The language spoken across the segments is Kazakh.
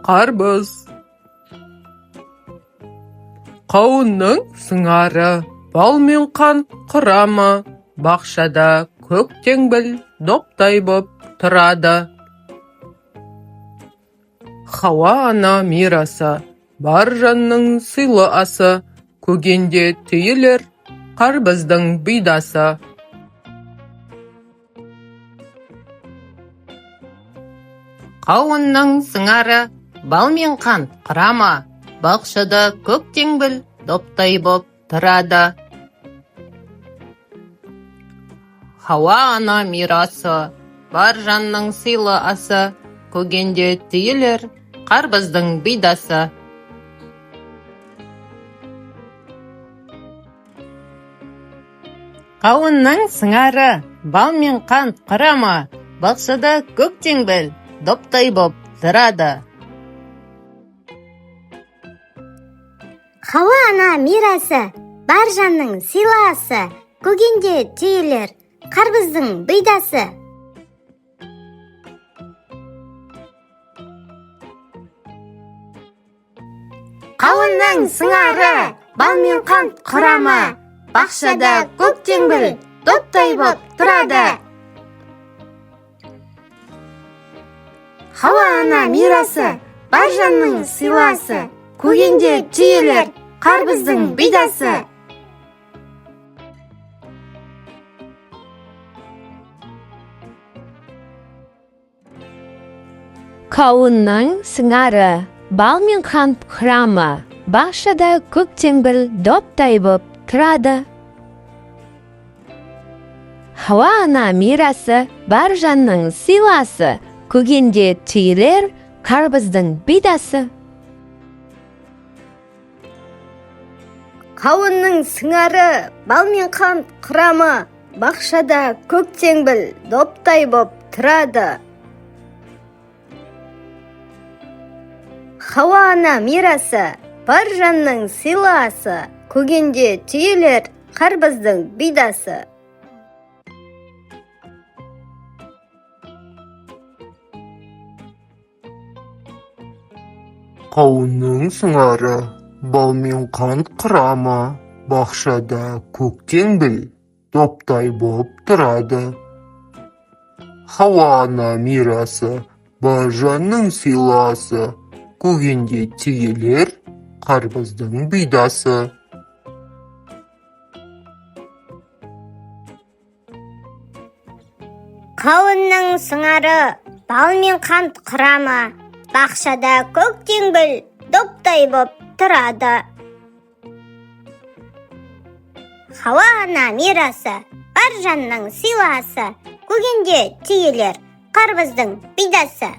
қарбыз. Қауынның сыңары бал мен қант құрамы, бақшада көктеңбіл доптай боп тұрады. Хауа ана мирасы, бар жанның сыйлы асы, көгенде түйілер қарбыздың бидасы. Қауынның сыңары бал мен қант құрамы, бақшада көктеңбіл доптай боп тұрады. Хауа ана мирасы, бар жанның сыйлы асы, көгенде түйілер қарбыздың бидасы. Қауынның сыңары бал мен қант құрамы, бақшада көктеңбіл доптай боп тұрады. Хауа ана мирасы, бар жанның сыйлы асы, көгенде түйілер қарбыздың бидасы. Қауынның сыңары бал мен қант құрамы, бақшада көктеңбіл доптай боп тұрады. Хауа ана мирасы, бар жанның сыйлы асы, көгенде түйілер қарбыздың бидасы. Қауынның сыңары бал мен қант құрамы, бақшада көктеңбіл доптай боп тұрады. Хауа ана мирасы, бар жанның сыйлы асы, көгенде түйілер қарбыздың бидасы. Қауынның сыңары бал мен қант құрамы, бақшада көктеңбіл доптай боп тұрады. Хауа ана мирасы, бар жанның сыйлы асы, көгенде түйілер қарбыздың бидасы. Қауынның сыңары бал мен қант құрамы, бақшада көктеңбіл доптай боп тұрады. Хауа ана мирасы, бар жанның сыйлы асы, көгенде түйілер қарбыздың бидасы. Қауынның сыңары бал мен қант құрамы, бақшада көктеңбіл доптай боп тұрады. Хауа ана мирасы, бар жанның сыйлы асы, көгенде түйілер қарбыздың бидасы.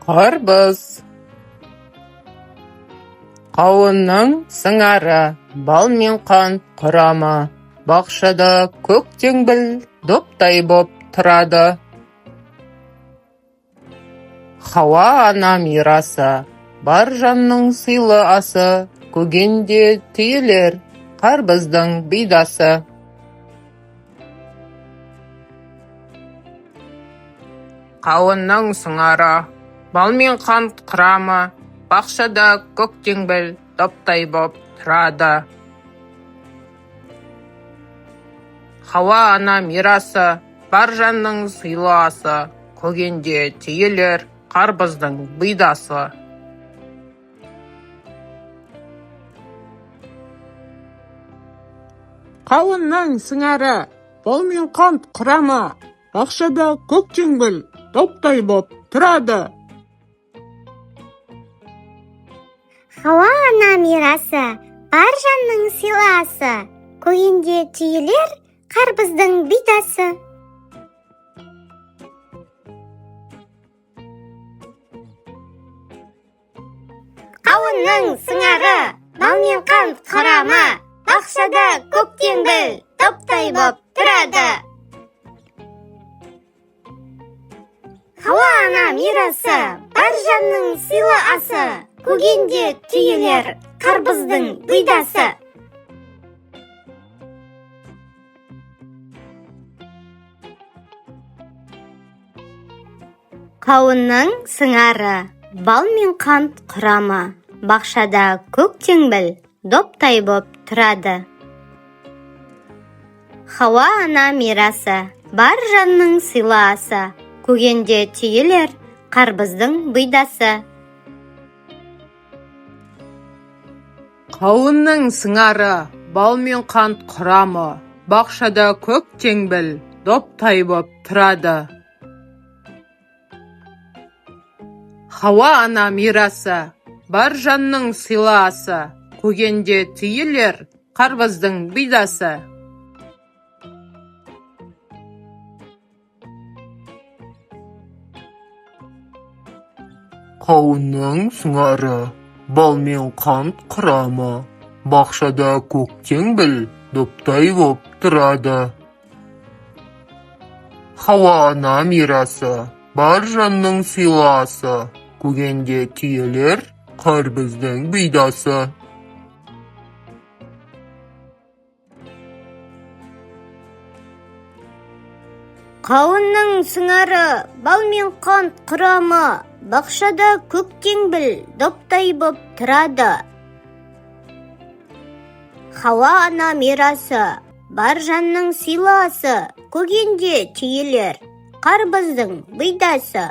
Қарбыз. Қауынның сыңары, бал мен қант құрамы. Бақшада көктеңбіл доптай боп тұрады. Хауа ана мирасы, бар жанның сыйлы асы. Көгенде түйілер қарбыздың бидасы. Қауынның сыңары, бал мен қант құрамы. Бақшада көктеңбіл доптай боп тұрады. Хауа ана мирасы, бар жанның сыйлы асы. Көгенде түйілер қарбыздың бидасы. Қауынның сыңары, бал мен қант құрамы. Бақшада көктеңбіл доптай боп тұрады. Хауа ана мирасы, бар жанның сыйласы. Көгенде түйілер қарбыздың бидасы. Қауынның сыңары, бал мен қант құрамы. Бақшада көктеңбіл доптай боп тұрады. Хауа ана мирасы, бар жанның сыйлы асы. Көгенде түйілер қарбыздың бидасы. Қауынның сыңары, бал мен қант құрамы. Бақшада көктеңбіл доптай боп тұрады. Хауа ана мирасы, бар жанның сыйлы асы. Көгенде түйілер қарбыздың бидасы. Қауынның сыңары, бал мен қант құрамы. Бақшада көктеңбіл доптай боп тұрады. Хауа ана мирасы, бар жанның сыйлы асы. Көгенде түйілер қарбыздың бидасы. Қауынның сыңары, бал мен қант құрамы. Бақшада көктеңбіл доптай боп тұрады. Хауа ана мирасы, бар жанның сыйлы асы. Көгенде түйілер қарбыздың бидасы. Қауынның сыңары, бал мен қант құрамы. Бақшада көктеңбіл доптай боп тұрады. Хауа ана мирасы, бар жанның сыйлы асы. Көгенде түйілер қарбыздың бидасы.